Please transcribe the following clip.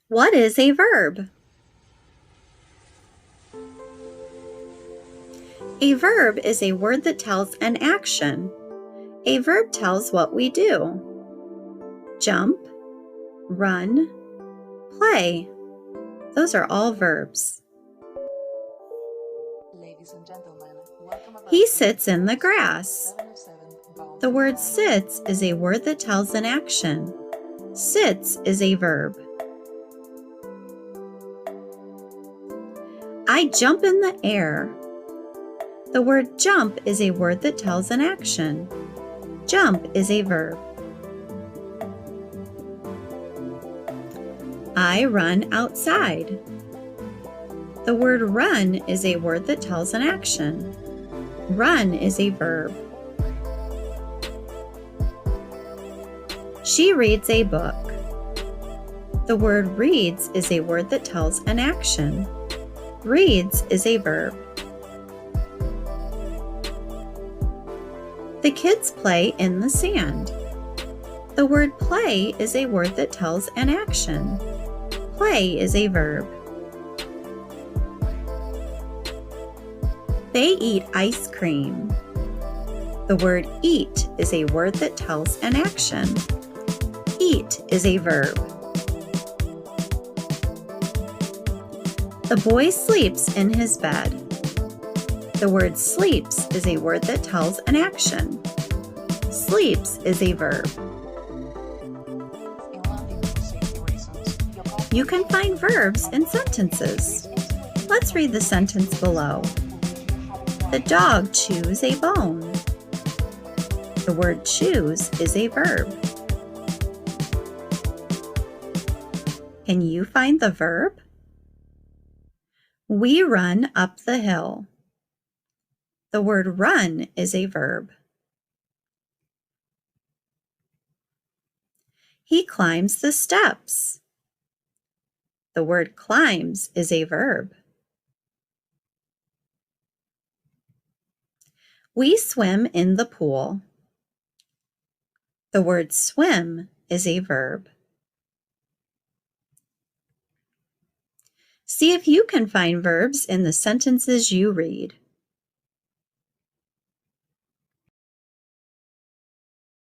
What is a verb? A verb is a word that tells an action. A verb tells what we do. Jump, run, play. Those are all verbs. Ladies and gentlemen, welcome aboard. He sits in the grass. The word sits is a word that tells an action. Sits is a verb. I jump in the air. The word jump is a word that tells an action. Jump is a verb. I run outside. The word run is a word that tells an action. Run is a verb. She reads a book. The word reads is a word that tells an action. Reads is a verb. The kids play in the sand. The word play is a word that tells an action. Play is a verb. They eat ice cream. The word eat is a word that tells an action. Eat is a verb. The boy sleeps in his bed. The word sleeps is a word that tells an action. Sleeps is a verb. You can find verbs in sentences. Let's read the sentence below. The dog chews a bone. The word chews is a verb. Can you find the verb? We run up the hill. The word run is a verb. He climbs the steps. The word climbs is a verb. We swim in the pool. The word swim is a verb. See if you can find verbs in the sentences you read.